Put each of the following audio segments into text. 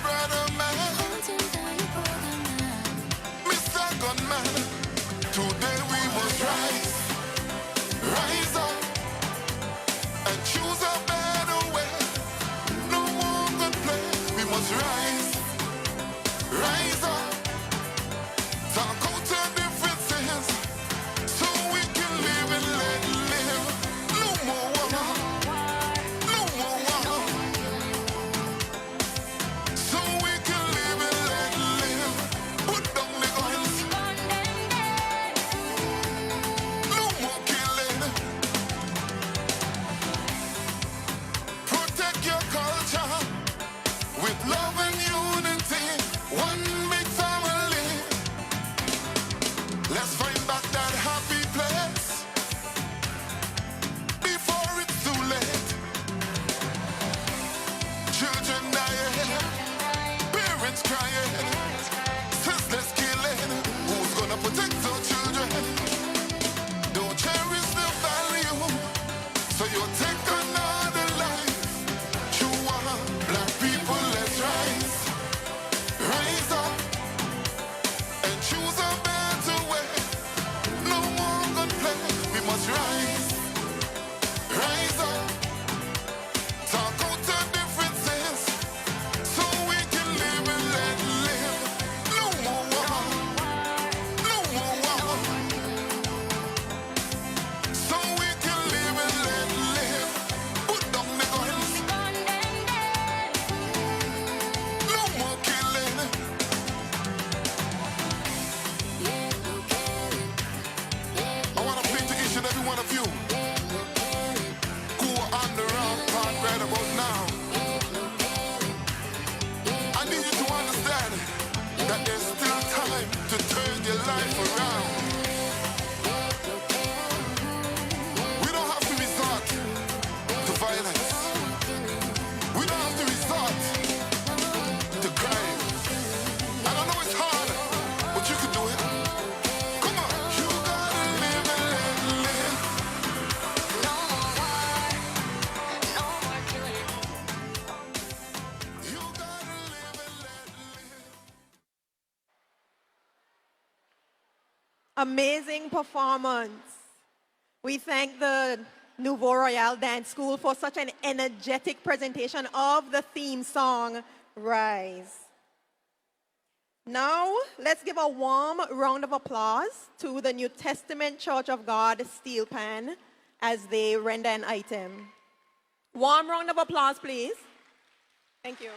brother man, Mr. Gunman. Today we must rise up and choose a better way. No more good play. We must rise up, talk out our differences, so we can live and let live. No more war, no more war, so we can live and let live. Put down the guns, no more killing. Protect your culture with love and unity. One big family. Let's find back that happy place before it's too late. Children dying, parents crying, sisters killing. Who's gonna protect our children? Don't cherish the value, so you'll take another life. True black people, let's rise up and choose a better way. No more gun play. We must rise up, talk out our differences, so we can live and let live. No more war, no more war, so we can live and let live. Put down the guns, no more killing. I want to plead to each and every one of you who are on the wrong path right about now. I need you to understand that there's still time to turn your life around. We don't have to resort to violence. We don't have to resort to crime. And I know it's hard, but you can do it. Come on, you gotta live and let live. You gotta live and let live. Amazing performance. We thank the Nouveau Royal Dance School for such an energetic presentation of the theme song, Rise. Now, let's give a warm round of applause to the New Testament Church of God Steel Pan as they render an item. Warm round of applause, please. Thank you.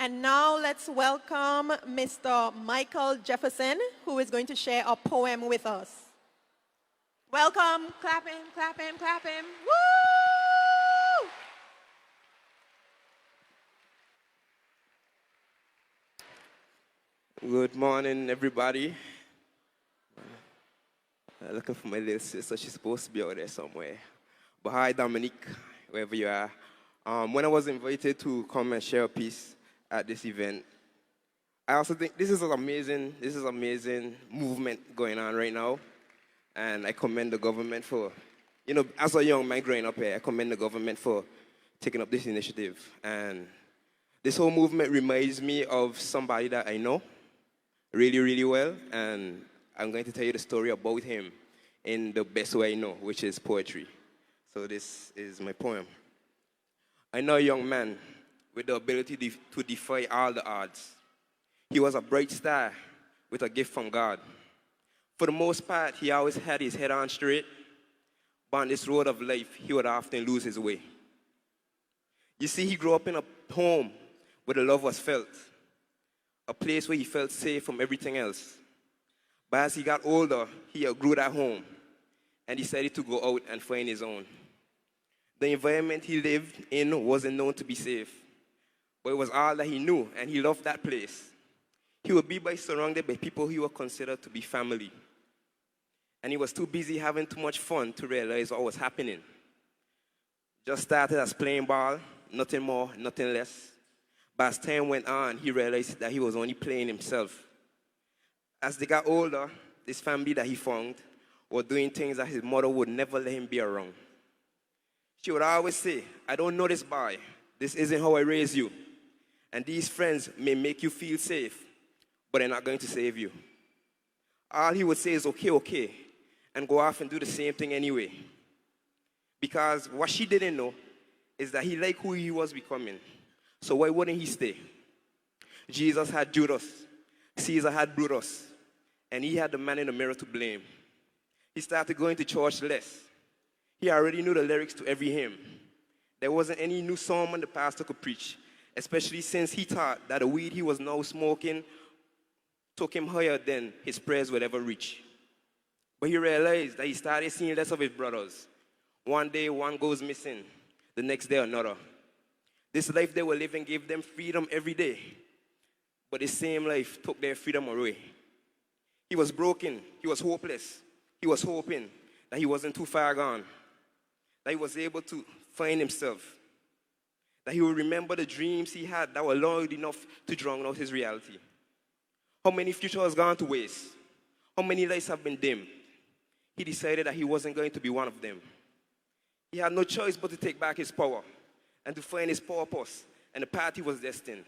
And now let's welcome Mr. Michael Jefferson, who is going to share a poem with us. Welcome. Clap him, clap him, clap him. Woo! Good morning, everybody. Looking for my little sister. She's supposed to be out there somewhere. But hi, Dominique, wherever you are. When I was invited to come and share a piece at this event, I also think this is amazing movement going on right now. And I commend the government for, as a young man growing up here, I commend the government for taking up this initiative. And this whole movement reminds me of somebody that I know really, really well. And I'm going to tell you the story about him in the best way I know, which is poetry. So this is my poem. I know a young man with the ability to defy all the odds. He was a bright star with a gift from God. For the most part, he always had his head on straight, but on this road of life, he would often lose his way. You see, he grew up in a home where the love was felt, a place where he felt safe from everything else. But as he got older, he outgrew that home and decided to go out and find his own. The environment he lived in wasn't known to be safe, but it was all that he knew, and he loved that place. He would be surrounded by people he would consider to be family. And he was too busy having too much fun to realize what was happening. Just started as playing ball, nothing more, nothing less. But as time went on, he realized that he was only playing himself. As they got older, this family that he found were doing things that his mother would never let him be around. She would always say, "I don't know this boy. This isn't how I raised you. And these friends may make you feel safe, but they're not going to save you." All he would say is, okay, and go off and do the same thing anyway. Because what she didn't know is that he liked who he was becoming. So why wouldn't he stay? Jesus had Judas. Caesar had Brutus. And he had the man in the mirror to blame. He started going to church less. He already knew the lyrics to every hymn. There wasn't any new sermon the pastor could preach, especially since he thought that the weed he was now smoking took him higher than his prayers would ever reach. But he realized that he started seeing less of his brothers. One day, one goes missing. The next day, another. This life they were living gave them freedom every day. But the same life took their freedom away. He was broken. He was hopeless. He was hoping that he wasn't too far gone, that he was able to find himself, that he would remember the dreams he had that were loud enough to drown out his reality. How many futures has gone to waste? How many lights have been dimmed? He decided that he wasn't going to be one of them. He had no choice but to take back his power and to find his purpose and the path he was destined.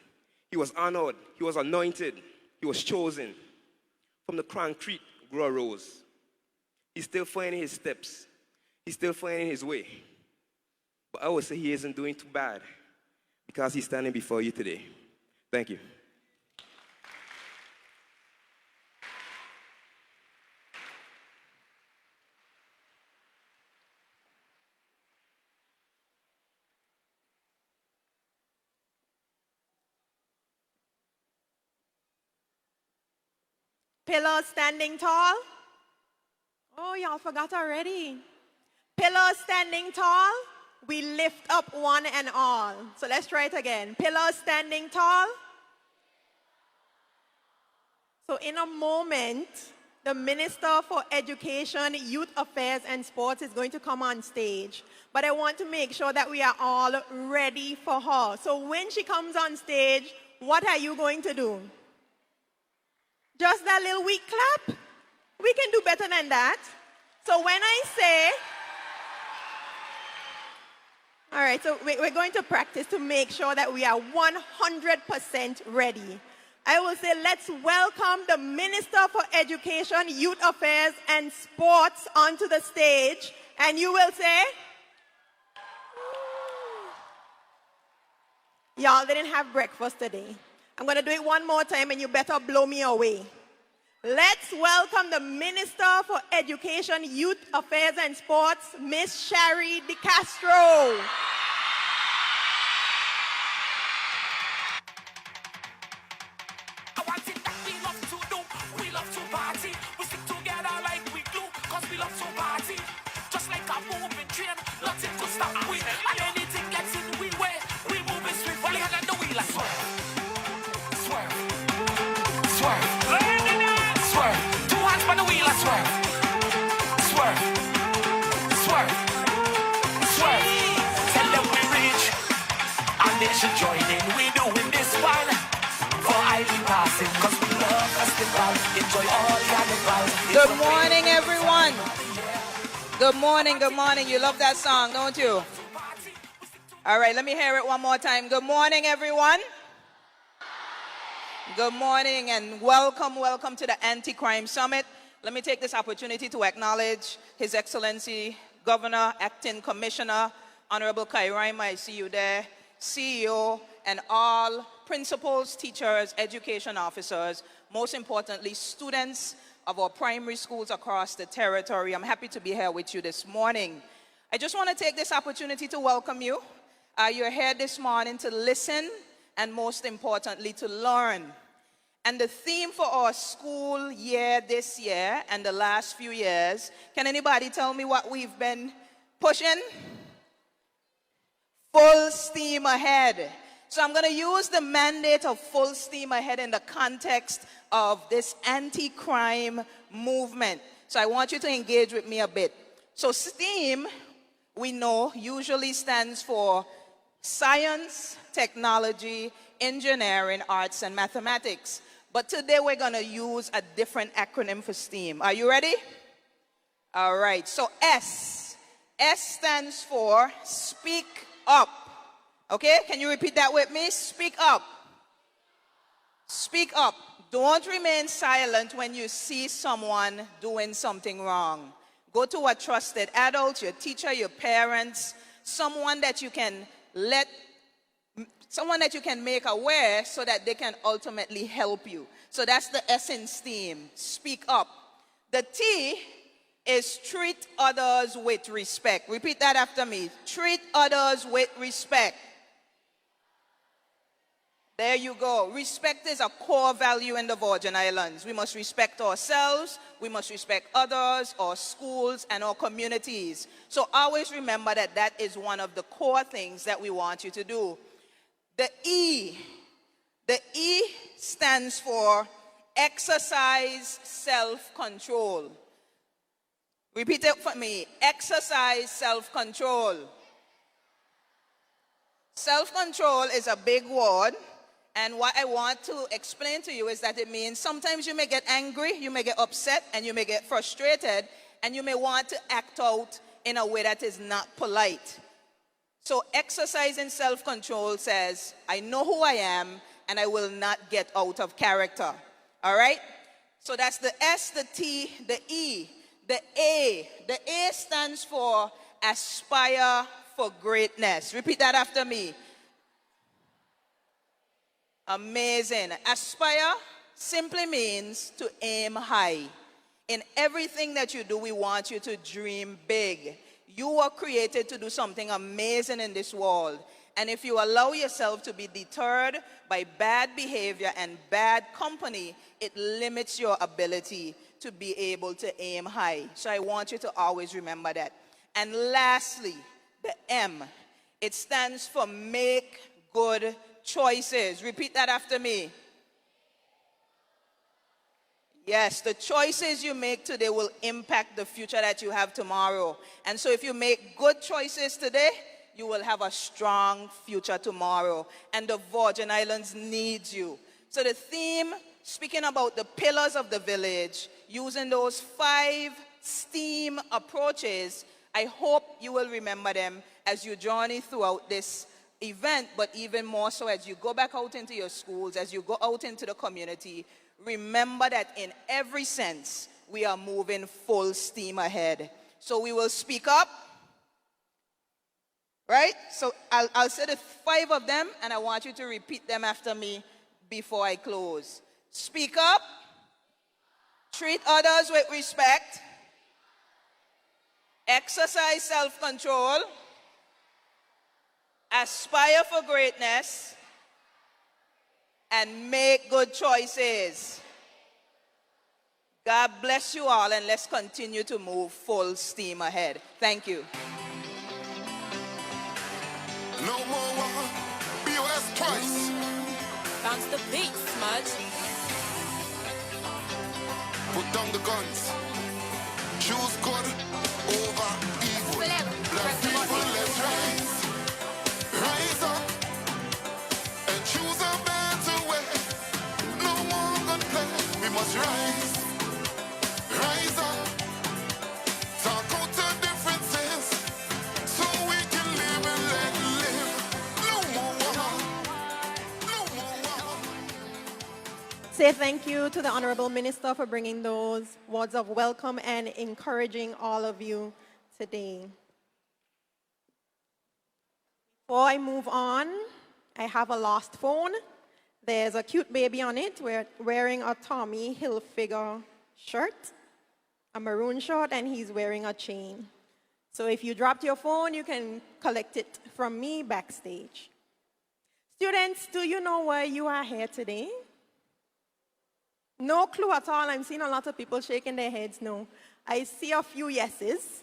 He was honored. He was anointed. He was chosen. From the concrete grew a rose. He's still finding his steps. He's still finding his way. But I would say he isn't doing too bad because he's standing before you today. Thank you. Pillars standing tall. Oh, y'all forgot already. Pillars standing tall. We lift up one and all. So let's try it again. Pillars standing tall. So in a moment, the Minister for Education, Youth Affairs and Sports is going to come on stage. But I want to make sure that we are all ready for her. So when she comes on stage, what are you going to do? Just that little weak clap? We can do better than that. So when I say, all right, so we're going to practice to make sure that we are 100% ready. I will say, let's welcome the Minister for Education, Youth Affairs, and Sports onto the stage. And you will say, y'all didn't have breakfast today. I'm going to do it one more time, and you better blow me away. Let's welcome the Minister for Education, Youth Affairs, and Sports, Miss Shari DeCastro. Cause we love to party. Just like a moving train, nothing to stop we. And anything gets in we way, we move it swift. Only hand on the wheel and swerve. Swerve. Swerve. Swerve. Two hands on the wheel and swerve. Swerve. Swerve. Swerve. Tell them we reach. And they should join in. We doing this one. For I be passing. Cause we love festival. Enjoy all carnival. Good morning, everyone. Good morning, good morning. You love that song, don't you? All right, let me hear it one more time. Good morning, everyone. Good morning and welcome to the Anti-Crime Summit. Let me take this opportunity to acknowledge His Excellency, Governor, Acting Commissioner, Honorable Kairima, I see you there, CEO, and all principals, teachers, education officers, most importantly, students of our primary schools across the territory. I'm happy to be here with you this morning. I just want to take this opportunity to welcome you. You're here this morning to listen and most importantly to learn. And the theme for our school year this year and the last few years, can anybody tell me what we've been pushing? Full steam ahead. So I'm going to use the mandate of full steam ahead in the context of this anti-crime movement. So I want you to engage with me a bit. So STEAM, we know, usually stands for science, technology, engineering, arts, and mathematics. But today we're going to use a different acronym for STEAM. Are you ready? All right. So S. S stands for speak up. Okay? Can you repeat that with me? Speak up. Speak up. Don't remain silent when you see someone doing something wrong. Go to a trusted adult, your teacher, your parents, someone that you can make aware so that they can ultimately help you. So that's the S in STEAM. Speak up. The T is treat others with respect. Repeat that after me. Treat others with respect. There you go. Respect is a core value in the Virgin Islands. We must respect ourselves, we must respect others, our schools, and our communities. So always remember that that is one of the core things that we want you to do. The E stands for exercise self-control. Repeat it for me. Exercise self-control. Self-control is a big word. And what I want to explain to you is that it means sometimes you may get angry, you may get upset, and you may get frustrated, and you may want to act out in a way that is not polite. So exercising self-control says, I know who I am, and I will not get out of character. All right? So that's the S, the T, the E, the A. The A stands for aspire for greatness. Repeat that after me. Amazing. Aspire simply means to aim high. In everything that you do, we want you to dream big. You were created to do something amazing in this world. And if you allow yourself to be deterred by bad behavior and bad company, it limits your ability to be able to aim high. So I want you to always remember that. And lastly, the M. It stands for make good choices. Repeat that after me. Yes, the choices you make today will impact the future that you have tomorrow. And so if you make good choices today, you will have a strong future tomorrow. And the Virgin Islands needs you. So the theme, speaking about the pillars of the village, using those 5 STEAM approaches, I hope you will remember them as you journey throughout this event, but even more so as you go back out into your schools, as you go out into the community. Remember that in every sense, we are moving full steam ahead. So we will speak up, right? So I'll say the 5 of them, and I want you to repeat them after me before I close. Speak up, treat others with respect, exercise self-control, aspire for greatness, and make good choices. God bless you all, and let's continue to move full steam ahead. Thank you. No more war. BOS twice. Bounce the beat, smudge. Put down the guns. Choose good over evil. Black people, let's rise. Rise up and choose a better way. No more gun play. We must rise. Rise up. Talk out the differences so we can live and let live. No more war. No more war. Say thank you to the Honorable Minister for bringing those words of welcome and encouraging all of you today. Before I move on, I have a lost phone. There's a cute baby on it. We're wearing a Tommy Hilfiger shirt, a maroon shirt, and he's wearing a chain. So if you dropped your phone, you can collect it from me backstage. Students, do you know why you are here today? No clue at all. I'm seeing a lot of people shaking their heads no. I see a few yeses.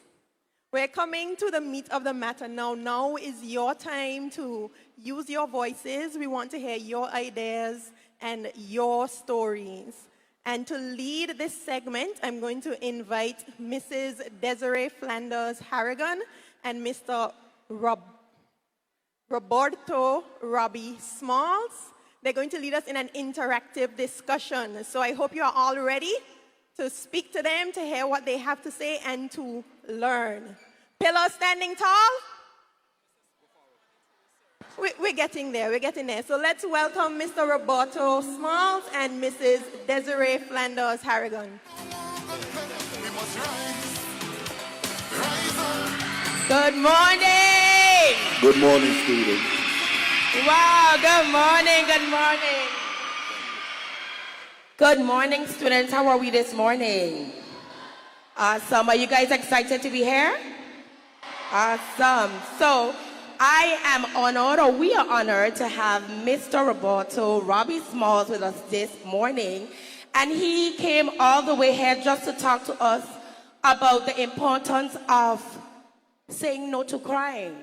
We're coming to the meat of the matter now. Now is your time to use your voices. We want to hear your ideas and your stories. And to lead this segment, I'm going to invite Mrs. Desiree Flanders Harrigan and Mr. Roberto Robbie Smalls. They're going to lead us in an interactive discussion. So I hope you are all ready to speak to them, to hear what they have to say, and to learn. Pillar standing tall? We're getting there, we're getting there. So let's welcome Mr. Roberto Smalls and Mrs. Desiree Flanders Harrigan. We must rise. Rise up. Good morning. Good morning, students. Wow, good morning, good morning. Good morning, students. How are we this morning? Awesome. Are you guys excited to be here? Awesome. So I am honored, or we are honored, to have Mr. Roberto Robbie Smalls with us this morning. And he came all the way here just to talk to us about the importance of saying no to crime.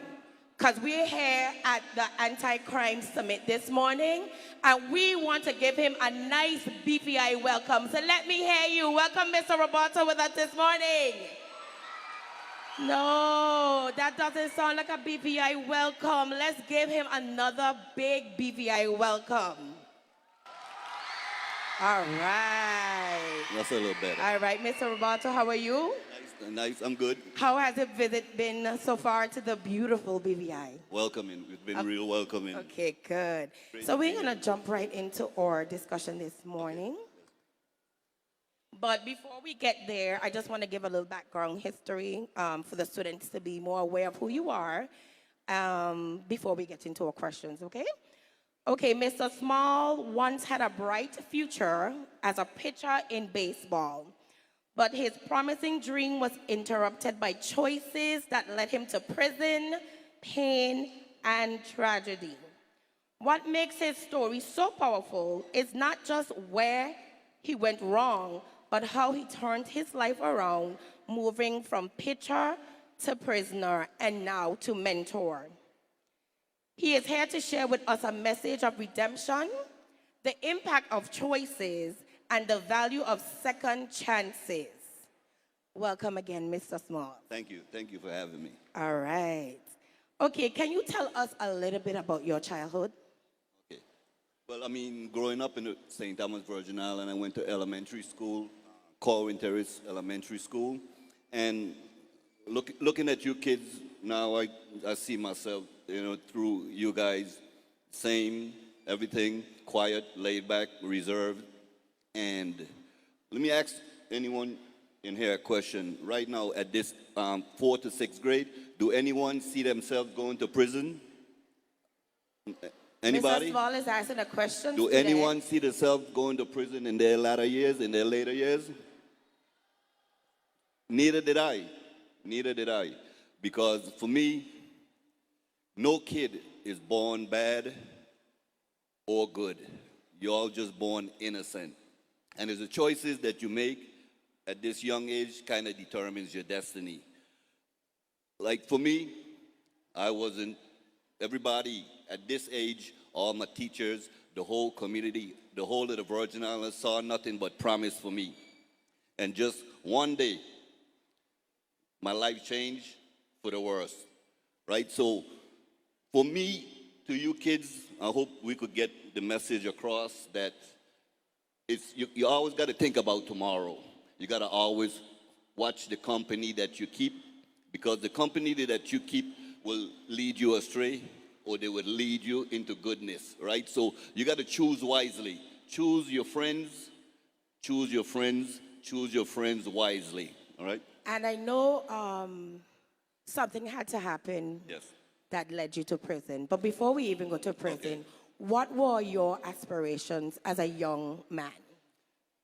Because we're here at the Anti-Crime Summit this morning, and we want to give him a nice BVI welcome. So let me hear you. Welcome, Mr. Roberto, with us this morning. No, that doesn't sound like a BVI welcome. Let's give him another big BVI welcome. All right. That's a little better. All right, Mr. Roberto, how are you? Nice. I'm good. How has the visit been so far to the beautiful BVI? Welcoming. It's been real welcoming. Okay, good. Great So to we're be going to jump right into our discussion this morning. But before we get there, I just want to give a little background history for the students to be more aware of who you are before we get into our questions, okay? Okay, Mr. Small once had a bright future as a pitcher in baseball. But his promising dream was interrupted by choices that led him to prison, pain, and tragedy. What makes his story so powerful is not just where he went wrong, but how he turned his life around, moving from pitcher to prisoner and now to mentor. He is here to share with us a message of redemption, the impact of choices, and the value of second chances. Welcome again, Mr. Small. Thank you. Thank you for having me. All right. Okay, can you tell us a little bit about your childhood? Okay. Well, I mean, growing up in the St. Thomas Virgin Island, I went to elementary school, Corwin Terrace Elementary School. And looking at you kids now, I see myself, through you guys, same, everything, quiet, laid back, reserved. And let me ask anyone in here a question. Right now, at this 4th to 6th grade, do anyone see themselves going to prison? Anybody? Mr. Small is asking a question. Do anyone see themselves going to prison in their latter years, in their later years? Neither did I. Neither did I. Because for me, no kid is born bad or good. You're all just born innocent. And it's the choices that you make at this young age kind of determines your destiny. Like for me, I wasn't, everybody at this age, all my teachers, the whole community, the whole of the Virgin Islands saw nothing but promise for me. And just one day, my life changed for the worse, right? So for me, to you kids, I hope we could get the message across that you always got to think about tomorrow. You got to always watch the company that you keep, because the company that you keep will lead you astray, or they will lead you into goodness, right? So you got to choose wisely. Choose your friends, choose your friends, choose your friends wisely, all right? And I know something had to happen Yes. that led you to prison. But before we even go to prison, what were your aspirations as a young man?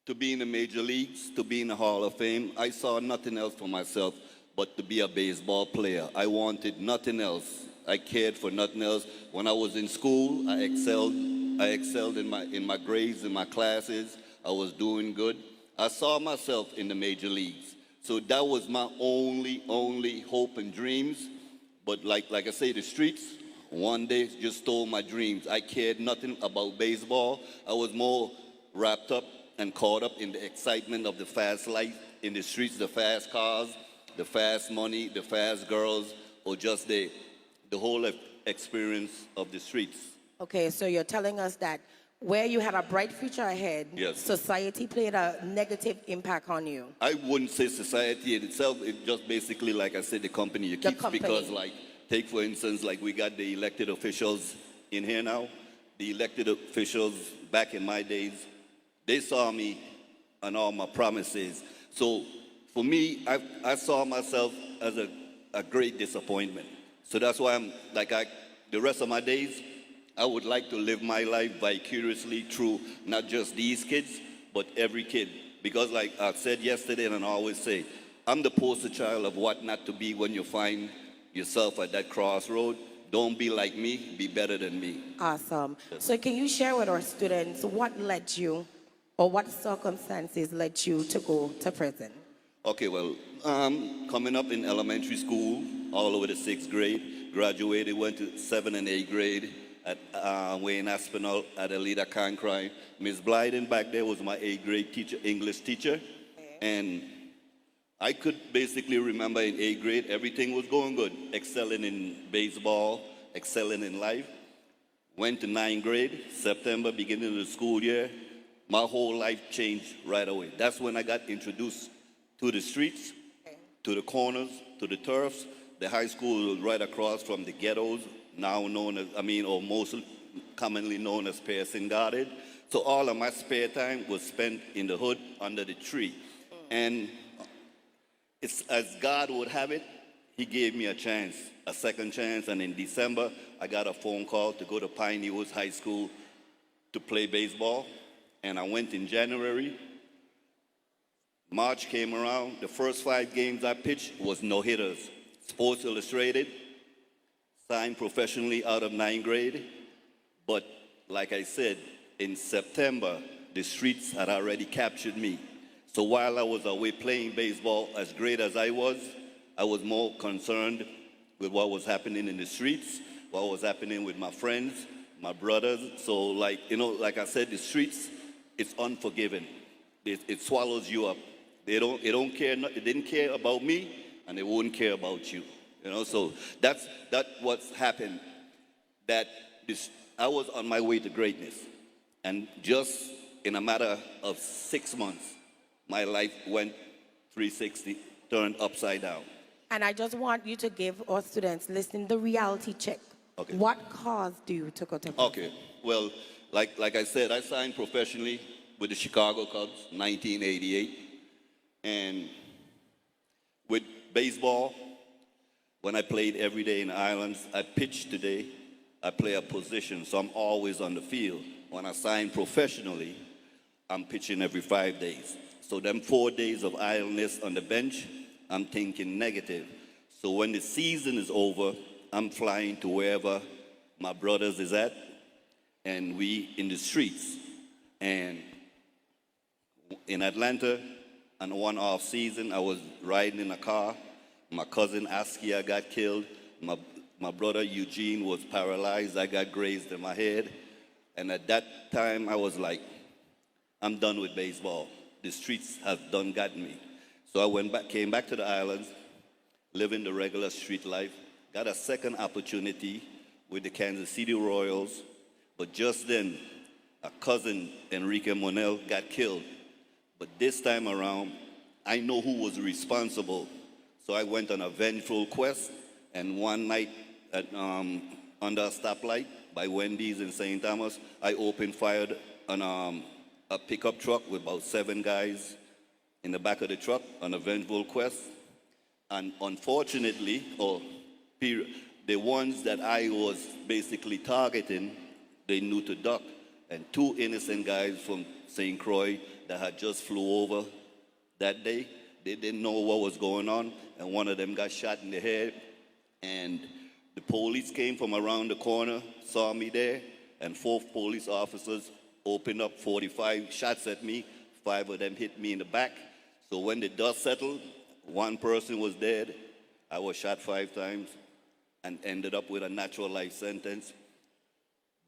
To be in the major leagues, to be in the Hall of Fame, I saw nothing else for myself but to be a baseball player. I wanted nothing else. I cared for nothing else. When I was in school, I excelled. I excelled in my grades, in my classes. I was doing good. I saw myself in the major leagues. So that was my only hope and dreams. But like I say, the streets, one day just stole my dreams. I cared nothing about baseball. I was more wrapped up and caught up in the excitement of the fast life in the streets, the fast cars, the fast money, the fast girls, or just the whole experience of the streets. Okay, so you're telling us that where you had a bright future ahead, Yes. society played a negative impact on you. I wouldn't say society in itself. It just basically, like I said, the company you The keep. company. Because, like, take for instance, like we got the elected officials in here now. The elected officials back in my days, they saw me and all my promises. So for me, I saw myself as a great disappointment. So that's why the rest of my days, I would like to live my life vicariously through not just these kids, but every kid. Because like I said yesterday and I always say, I'm the poster child of what not to be when you find yourself at that crossroad. Don't be like me, be better than me. Awesome. So can you share with our students what led you, or what circumstances led you to go to prison? Okay, well, coming up in elementary school, all over the 6th grade, graduated, went to 7th and 8th grade at Wayne Aspinall at Alida Cancri. Miss Blyden back there was my 8th grade teacher, English teacher. And I could basically remember in 8th grade, everything was going good. Excelling in baseball, excelling in life. Went to 9th grade, September, beginning of the school year. My whole life changed right away. That's when I got introduced to the streets, to the corners, to the turfs. The high school was right across from the ghettos, now known as, or most commonly known as Pearson Garden. So all of my spare time was spent in the hood under the tree. And it's as God would have it, he gave me a chance, a second chance. And in December, I got a phone call to go to Piney Woods High School to play baseball. And I went in January. March came around. The first 5 games I pitched was no-hitters. Sports Illustrated, signed professionally out of 9th grade. But like I said, in September, the streets had already captured me. So while I was away playing baseball, as great as I was more concerned with what was happening in the streets, what was happening with my friends, my brothers. So like I said, the streets, it's unforgiving. It swallows you up. They don't care. They didn't care about me, and they wouldn't care about you. So that's what's happened. I was on my way to greatness, and just in a matter of 6 months, my life went 360, turned upside down. And I just want you to give our students listening the reality check. Okay. What caused you to go to prison? Okay. Well, like I said, I signed professionally with the Chicago Cubs, 1988. And with baseball, when I played every day in the islands, I pitched today, I play a position, so I'm always on the field. When I signed professionally, I'm pitching every 5 days. So them 4 days of idleness on the bench, I'm thinking negative. So when the season is over, I'm flying to wherever my brothers is at, and we in the streets. And in Atlanta, and one off season, I was riding in a car. My cousin Askia got killed. My brother Eugene was paralyzed. I got grazed in my head. And at that time, I was like, I'm done with baseball. The streets have done got me. So I came back to the islands, living the regular street life, got a second opportunity with the Kansas City Royals, but just then, a cousin, Enrique Monell, got killed. But this time around, I know who was responsible. So I went on a vengeful quest, and one night under a stoplight by Wendy's in St. Thomas, I opened fire on a pickup truck with about 7 guys in the back of the truck on a vengeful quest. And unfortunately, the ones that I was basically targeting, they knew to duck. And 2 innocent guys from St. Croix that had just flew over that day, they didn't know what was going on, and one of them got shot in the head. And the police came from around the corner, saw me there, and 4 police officers opened up 45 shots at me. 5 of them hit me in the back. So when the dust settled, 1 person was dead. I was shot 5 times and ended up with a natural life sentence.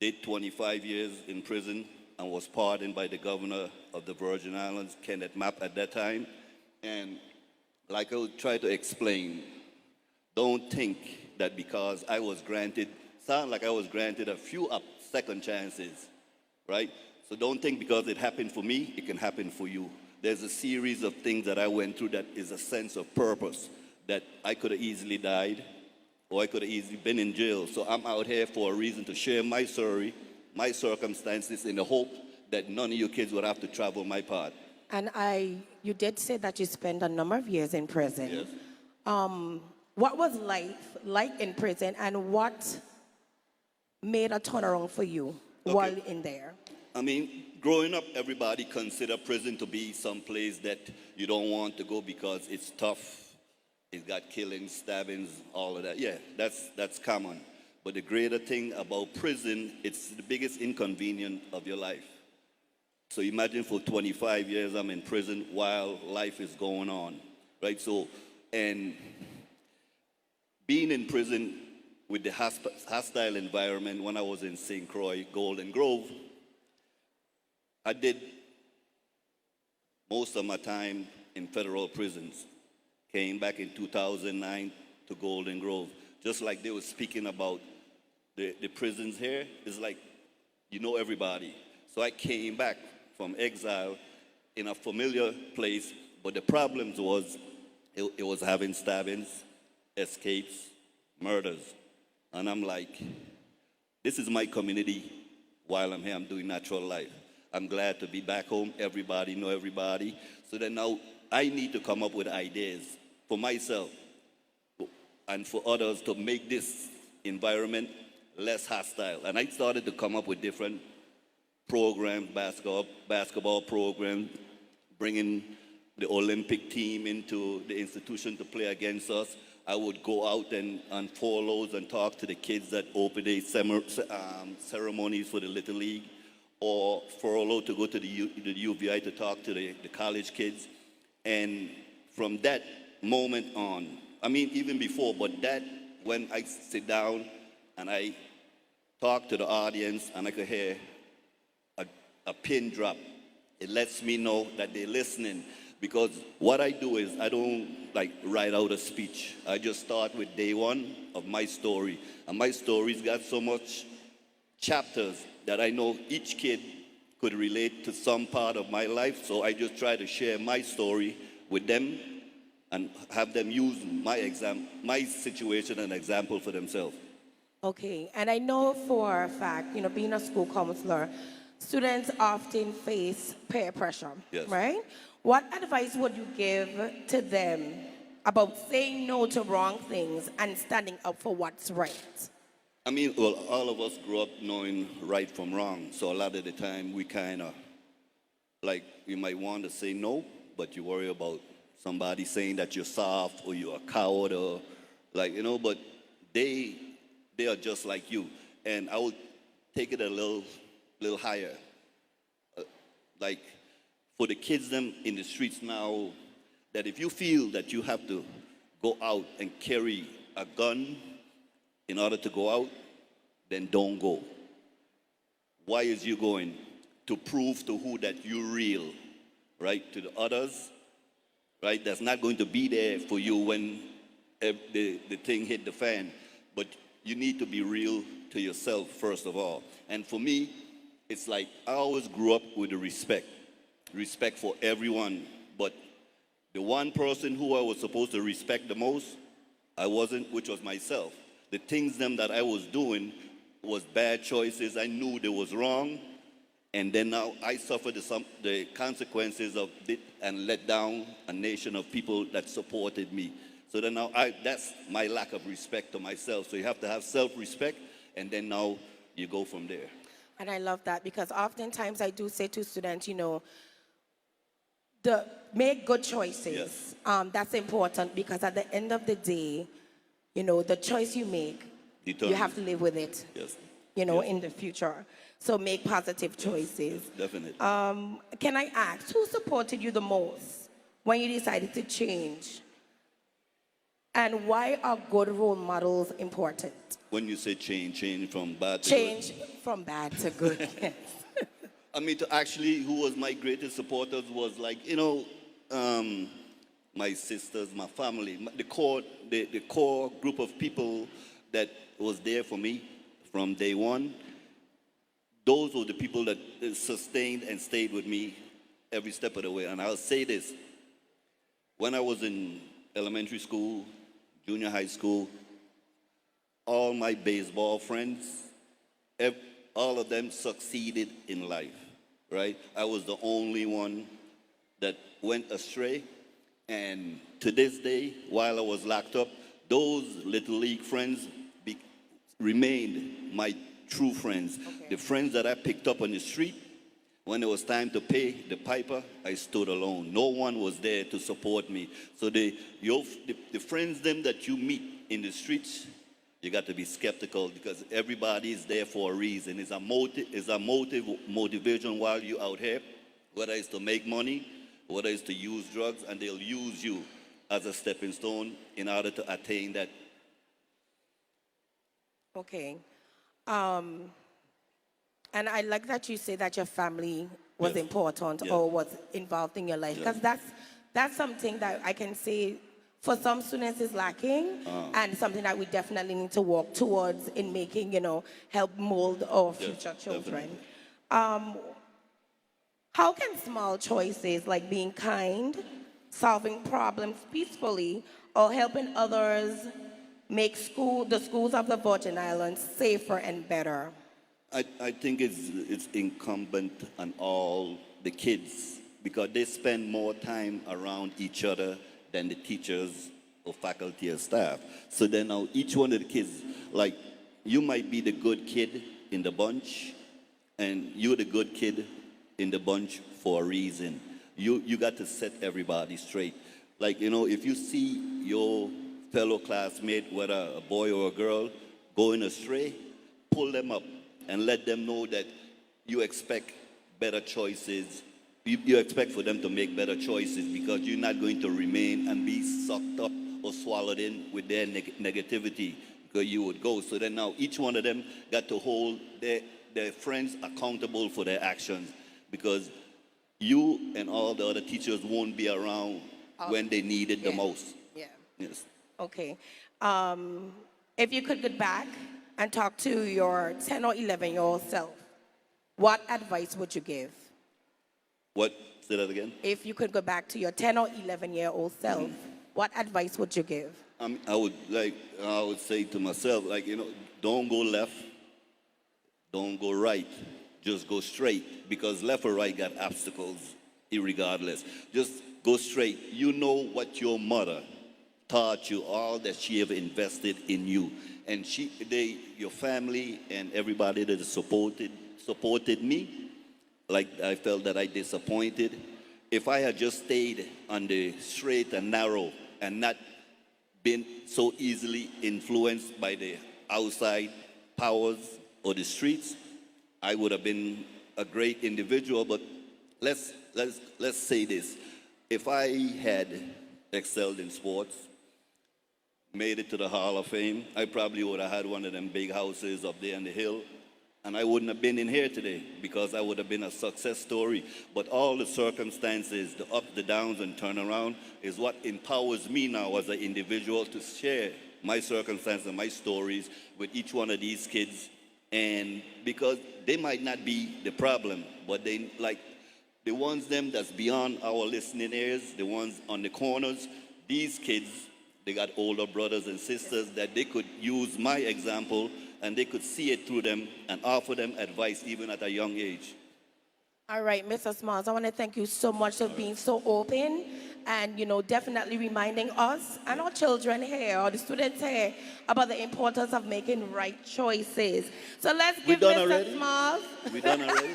Did 25 years in prison and was pardoned by the governor of the Virgin Islands, Kenneth Mapp, at that time. And like I would try to explain, don't think that because I was granted a few second chances, right? So don't think because it happened for me, it can happen for you. There's a series of things that I went through that is a sense of purpose, that I could have easily died or I could have easily been in jail. So I'm out here for a reason to share my story, my circumstances, in the hope that none of you kids would have to travel my path. And you did say that you spent a number of years in prison. Yes. What was life like in prison, and what made a turnaround for you while in there? I mean, growing up, everybody consider prison to be some place that you don't want to go because it's tough. It's got killings, stabbings, all of that. Yeah, that's common. But the greater thing about prison, it's the biggest inconvenience of your life. So imagine for 25 years I'm in prison while life is going on, right? So, and being in prison with the hostile environment when I was in St. Croix, Golden Grove, I did most of my time in federal prisons. Came back in 2009 to Golden Grove. Just like they were speaking about the prisons here, it's like you know everybody. So I came back from exile in a familiar place, but the problems was it was having stabbings, escapes, murders. And I'm like, this is my community while I'm here, I'm doing natural life. I'm glad to be back home. Everybody know everybody. So then now I need to come up with ideas for myself and for others to make this environment less hostile. And I started to come up with different programs, basketball programs, bringing the Olympic team into the institution to play against us. I would go out and on furloughs and talk to the kids that open day ceremonies for the Little League, or furlough to go to the UVI to talk to the college kids. And from that moment on, I mean even before, but that when I sit down and I talk to the audience and I could hear a pin drop, it lets me know that they're listening. Because what I do is I don't like write out a speech. I just start with day one of my story. And my story's got so much chapters that I know each kid could relate to some part of my life. So I just try to share my story with them and have them use my situation and example for themselves. Okay, and I know for a fact, being a school counselor, students often face peer pressure, Yes. right? What advice would you give to them about saying no to wrong things and standing up for what's right? I mean, well, all of us grew up knowing right from wrong. So a lot of the time we kind of, like, you might want to say no, but you worry about somebody saying that you're soft or you're a coward or but they are just like you. And I would take it a little higher. Like for the kids them in the streets now, that if you feel that you have to go out and carry a gun in order to go out, then don't go. Why is you going? To prove to who that you're real, right? To the others, right? That's not going to be there for you when the thing hit the fan. But you need to be real to yourself, first of all. And for me, it's like I always grew up with the respect for everyone. But the one person who I was supposed to respect the most, I wasn't, which was myself. The things them that I was doing was bad choices. I knew they was wrong. And then now I suffered the consequences of it and let down a nation of people that supported me. So then now that's my lack of respect to myself. So you have to have self-respect, and then now you go from there. And I love that because oftentimes I do say to students, make good choices. Yes. That's important because at the end of the day, the choice you make, you have to live with it. Yes. Yes. In the future. So make positive choices. Definitely. Can I ask, who supported you the most when you decided to change? And why are good role models important? When you say change from bad to Change from bad to good. Yes. I mean, who was my greatest supporters was like, my sisters, my family, the core group of people that was there for me from day one. Those were the people that sustained and stayed with me every step of the way. And I'll say this, when I was in elementary school, junior high school, all my baseball friends, all of them succeeded in life, right? I was the only one that went astray. And to this day, while I was locked up, those little league friends remained my true friends. Okay. The friends that I picked up on the street, when it was time to pay the piper, I stood alone. No one was there to support me. So the friends them that you meet in the streets, you got to be skeptical because everybody is there for a reason. It's a motivation while you're out here, whether it's to make money, whether it's to use drugs, and they'll use you as a stepping stone in order to attain that. Okay. And I like that you say that your family was Yes. important Yes. or was involved in your life Yes. because that's something that I can say for some students is lacking and something that we definitely need to work towards in making, help mold our Yes, future children. definitely. How can small choices like being kind, solving problems peacefully, or helping others make the schools of the Virgin Islands safer and better? I think it's incumbent on all the kids because they spend more time around each other than the teachers or faculty or staff. So then now each one of the kids, like you might be the good kid in the bunch and you're the good kid in the bunch for a reason. You got to set everybody straight. Like, if you see your fellow classmate, whether a boy or a girl, going astray, pull them up and let them know that you expect better choices. You expect for them to make better choices because you're not going to remain and be sucked up or swallowed in with their negativity because you would go. So then now each one of them got to hold their friends accountable for their actions because you and all the other teachers won't be around when they need it the most. Yeah. Yes. Okay. If you could get back and talk to your 10 or 11-year-old self, what advice would you give? What? Say that again? If you could go back to your 10 or 11-year-old self, what advice would you give? I would say to myself, don't go left, don't go right, just go straight because left or right got obstacles irregardless. Just go straight. You know what your mother taught you, all that she have invested in you. And your family and everybody that supported me, like I felt that I disappointed. If I had just stayed on the straight and narrow and not been so easily influenced by the outside powers or the streets, I would have been a great individual. But let's say this. If I had excelled in sports, made it to the Hall of Fame. I probably would have had one of them big houses up there on the hill, and I wouldn't have been in here today because I would have been a success story. But all the circumstances, the ups, the downs, and turnaround is what empowers me now as an individual to share my circumstances and my stories with each one of these kids. And because they might not be the problem, but they like the ones them that's beyond our listening ears, the ones on the corners, these kids, they got older brothers and sisters that they could use my example and they could see it through them and offer them advice even at a young age. All right, Mr. Smalls, I want to thank you so much for being so open and, definitely reminding us and our children here, or the students here, about the importance of making right choices. So let's give done Mr. already? Smalls. We done already?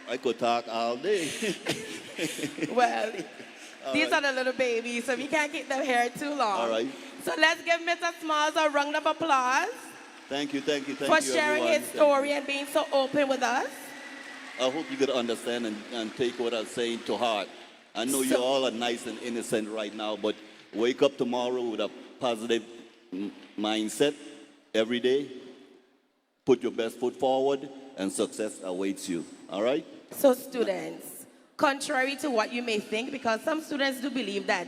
I could talk all day. Well, these are the little babies, so we can't keep them here too long. All right. So let's give Mr. Smalls a round of applause Thank you, thank you, thank for you, sharing everyone. his story and being so open with us. I hope you could understand and take what I'm saying to heart. I know you all are nice and innocent right now, but wake up tomorrow with a positive mindset every day. Put your best foot forward, and success awaits you. All right? So students, contrary to what you may think, because some students do believe that,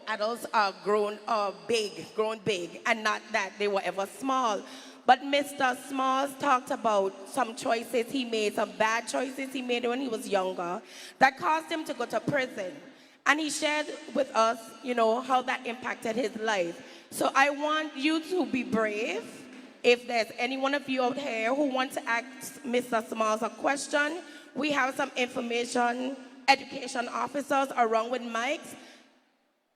adults are grown big, and not that they were ever small. But Mr. Smalls talked about some choices he made, some bad choices he made when he was younger that caused him to go to prison. And he shared with us, how that impacted his life. So I want you to be brave. If there's any one of you out here who wants to ask Mr. Smalls a question, we have some education officers around with mics.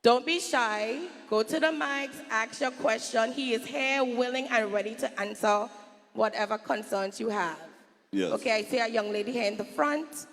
Don't be shy. Go to the mics, ask your question. He is here, willing and ready to answer whatever concerns you have. Yes. Okay, I see a young lady here in the front.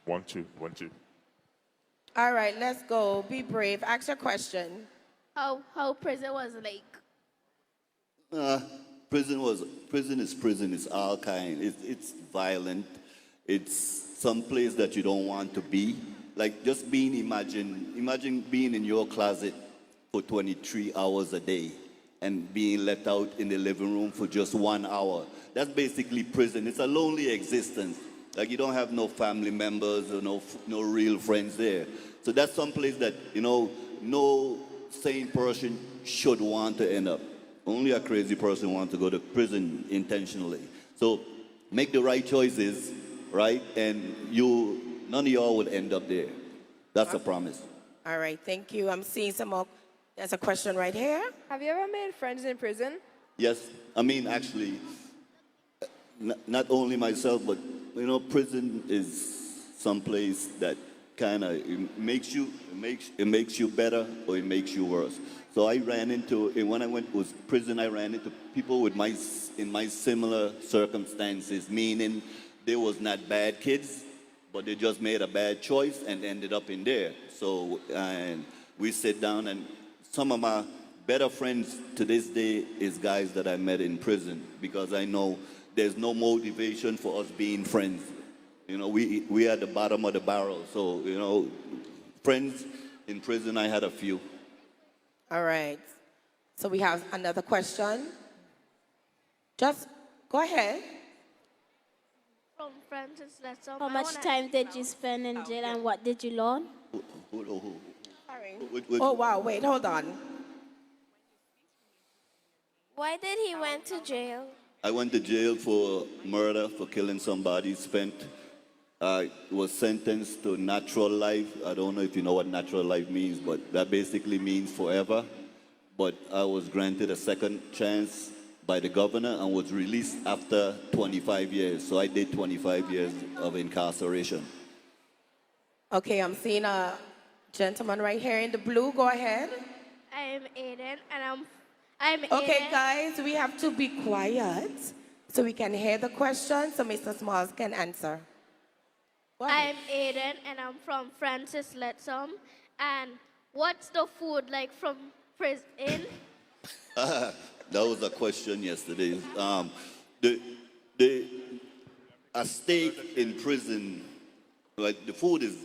One, two, one, two. All right, let's go. Be brave. Ask your question. How prison was like? Prison is prison. It's all kind. It's violent. It's some place that you don't want to be. Like just imagine being in your closet for 23 hours a day and being let out in the living room for just 1 hour. That's basically prison. It's a lonely existence. Like you don't have no family members or no real friends there. So that's some place that, no sane person should want to end up. Only a crazy person wants to go to prison intentionally. So make the right choices, right? And none of y'all would end up there. That's a promise. All right, thank you. I'm seeing some more. There's a question right here. Have you ever made friends in prison? Yes, I mean, actually, not only myself, but, prison is someplace that kind of makes you better or it makes you worse. So I ran into, when I went to prison, I ran into people in my similar circumstances, meaning they was not bad kids, but they just made a bad choice and ended up in there. So, and we sit down, and some of my better friends to this day is guys that I met in prison, because I know there's no motivation for us being friends. We are at the bottom of the barrel. So, friends in prison, I had a few. All right. So we have another question. Just go ahead. From Francis Letson. How much time did you spend in jail and what did you learn? Sorry. What- Oh, wow. Wait, hold on. Why did he went to jail? I went to jail for murder, for killing somebody. Was sentenced to natural life. I don't know if you know what natural life means, but that basically means forever. But I was granted a second chance by the governor and was released after 25 years. So I did 25 years of incarceration. Okay, I'm seeing a gentleman right here in the blue. Go ahead. I'm Aiden and I'm Okay, Aiden. guys, we have to be quiet. so we can hear the question so Mr. Smalls can answer. Go ahead. I'm Aiden and I'm from Francis Letsom. And what's the food like from prison? That was a question yesterday. The a steak in prison, like the food is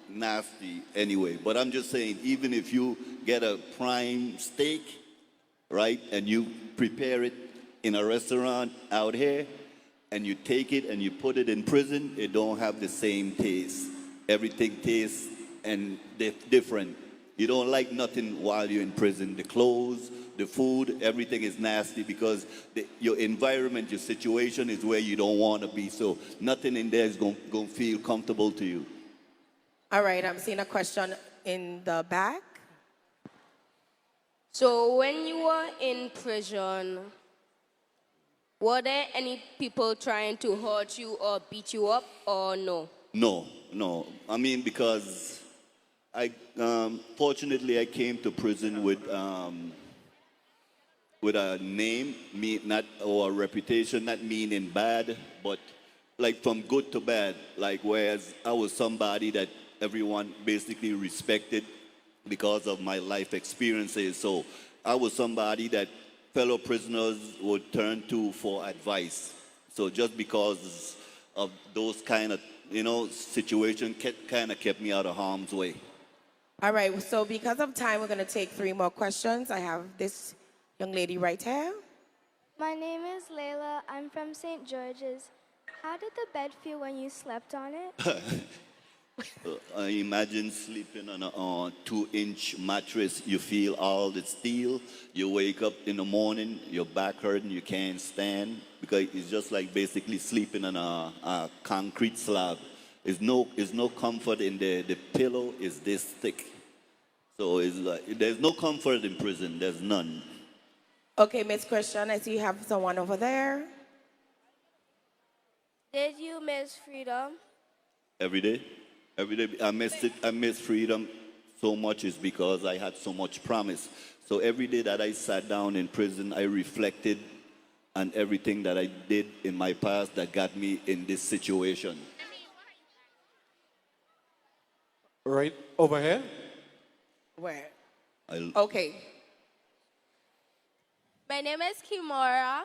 nasty anyway. But I'm just saying, even if you get a prime steak, right, and you prepare it in a restaurant out here, and you take it and you put it in prison, it don't have the same taste. Everything tastes and different. You don't like nothing while you're in prison. The clothes, the food, everything is nasty because your environment, your situation is where you don't want to be. So nothing in there is going to feel comfortable to you. All right, I'm seeing a question in the back. So when you were in prison, were there any people trying to hurt you or beat you up or no? No. I mean, because fortunately I came to prison with a name, or a reputation, not meaning bad, but like from good to bad. Like whereas I was somebody that everyone basically respected because of my life experiences. So I was somebody that fellow prisoners would turn to for advice. So just because of those kind of, situations kind of kept me out of harm's way. All right, so because of time, we're going to take 3 more questions. I have this young lady right here. My name is Layla. I'm from St. George's. How did the bed feel when you slept on it? I imagine sleeping on a 2-inch mattress. You feel all the steel. You wake up in the morning, your back hurting, you can't stand because it's just like basically sleeping on a concrete slab. There's no comfort in there. The pillow is this thick. So it's like, there's no comfort in prison. There's none. Okay, Miss Christian, I see you have someone over there. Did you miss freedom? Every day. I missed it. I missed freedom so much is because I had so much promise. So every day that I sat down in prison, I reflected on everything that I did in my past that got me in this situation. Right over here. Where? I, Okay. My name is Kimora.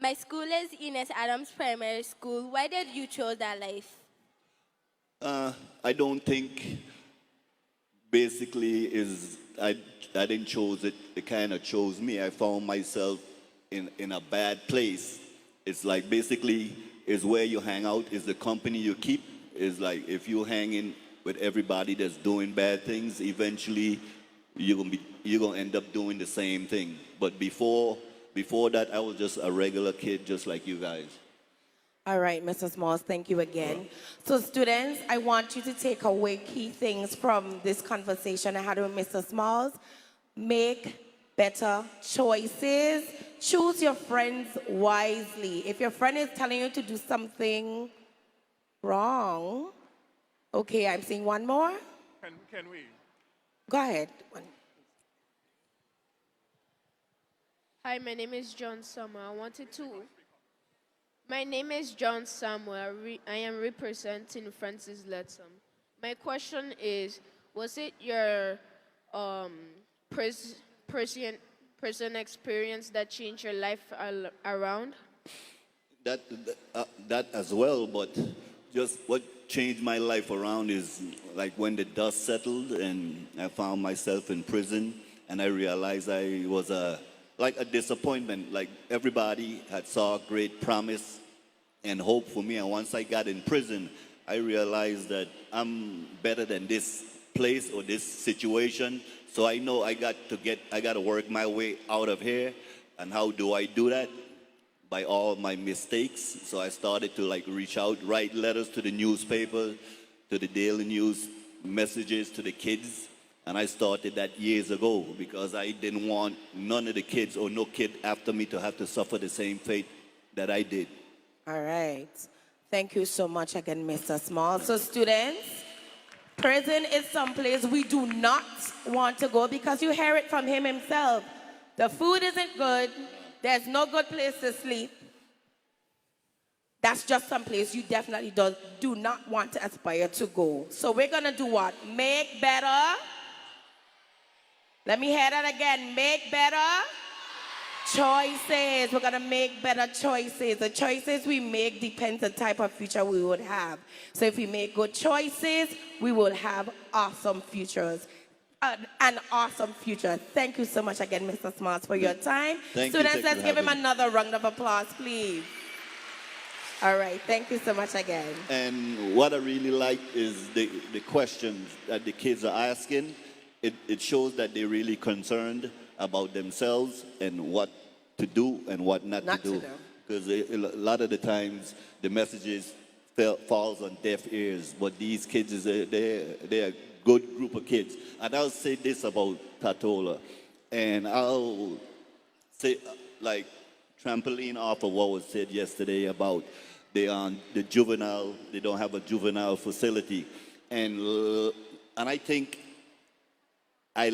My school is Ines Adams Primary School. Why did you choose that life? I don't think basically I didn't choose it. It kind of chose me. I found myself in a bad place. It's like basically is where you hang out, is the company you keep. Is like if you hang in with everybody that's doing bad things, eventually you're gonna end up doing the same thing. But before that, I was just a regular kid, just like you guys. All right, Mr. Smalls, thank you again. So students, I want you to take away key things from this conversation I had with Mr. Smalls. Make better choices. Choose your friends wisely. If your friend is telling you to do something wrong, okay, I'm seeing one more. Can we? Go ahead. Hi, my name is John Samuel. My name is John Samuel. I am representing Francis Letsom. My question is, was it your prison experience that changed your life around? That as well, but just what changed my life around is like when the dust settled and I found myself in prison and I realized I was like a disappointment. Like everybody had saw great promise and hope for me, and once I got in prison, I realized that I'm better than this place or this situation. So I know I got to work my way out of here. And how do I do that? By all my mistakes. So I started to like reach out, write letters to the newspaper, to the Daily News, messages to the kids. And I started that years ago because I didn't want none of the kids or no kid after me to have to suffer the same fate that I did. All right. Thank you so much again, Mr. Small. So students, prison is someplace we do not want to go because you hear it from him himself. The food isn't good. There's no good place to sleep. That's just some place you definitely do not want to aspire to go. So we're going to do what? Make better. Let me hear that again. Make better choices. We're going to make better choices. The choices we make depends the type of future we would have. So if we make good choices, we will have awesome futures. An awesome future. Thank you so much again, Mr. Smalls, for your time. Thank you. Students, Thank you let's for give him having me. another round of applause, please. All right, thank you so much again. And what I really like is the questions that the kids are asking. It shows that they're really concerned about themselves and what to do and what not to do. Because a lot of the times the messages falls on deaf ears. But these kids, they're a good group of kids. And I'll say this about Tatola. And I'll say, like, trampoline off of what was said yesterday about the juvenile, they don't have a juvenile facility. And I think I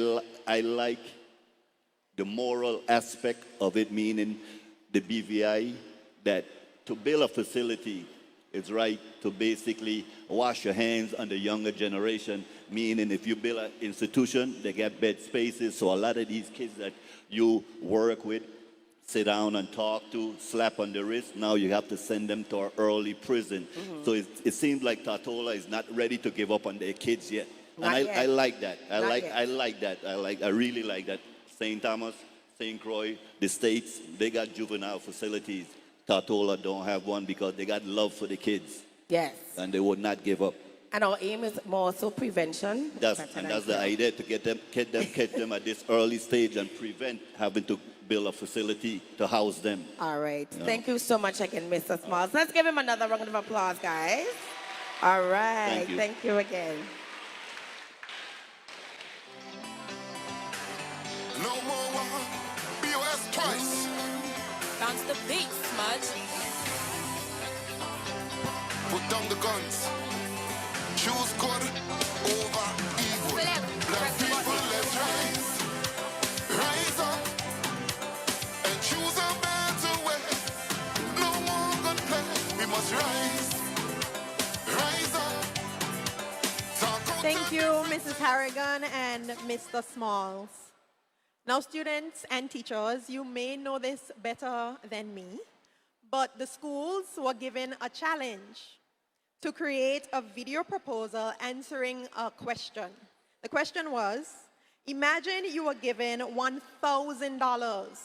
like the moral aspect of it, meaning the BVI, that to build a facility, it's right to basically wash your hands on the younger generation, meaning if you build an institution, they get bed spaces, so a lot of these kids that you work with, sit down and talk to, slap on the wrist, now you have to send them to an early prison. So it seems like Tatola is not ready to give up on their kids yet. Not And yet. I like that. I Not like yet. that. I really like that. St. Thomas, St. Croix, the States, they got juvenile facilities. Tatola don't have one because they got love for the kids. Yes. And they would not give up. And our aim is more so prevention. That's the idea, to get them at this early stage and prevent having to build a facility to house them. All right. Yeah. Thank you so much again, Mr. Smalls. Let's give him another round of applause, guys. All right. Thank you. again. No more war. BOS twice. Bounce the beat, smudge. Put down the guns. Choose good over evil. Black people, let's rise. Rise up and choose a better way. No more gun play. We must rise. Rise up. Talk out Thank you, Mrs. Harrigan and Mr. Smalls. Now, students and teachers, you may know this better than me, but the schools were given a challenge to create a video proposal answering a question. The question was, imagine you were given $1,000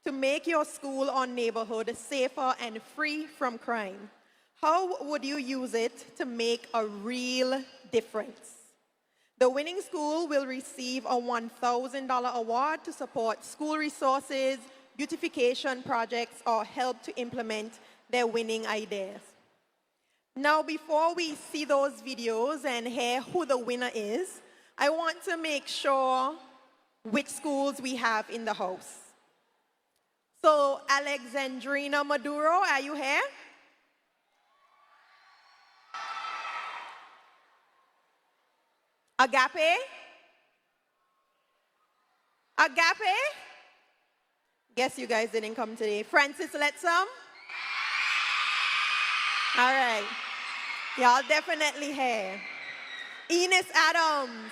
to make your school or neighborhood safer and free from crime. How would you use it to make a real difference? The winning school will receive a $1,000 award to support school resources, beautification projects, or help to implement their winning ideas. Now, before we see those videos and hear who the winner is, I want to make sure which schools we have in the house. So, Alexandrina Maduro, are you here? Agape? Agape? Guess you guys didn't come today. Francis Letsom? All right. Y'all definitely here. Enos Adams.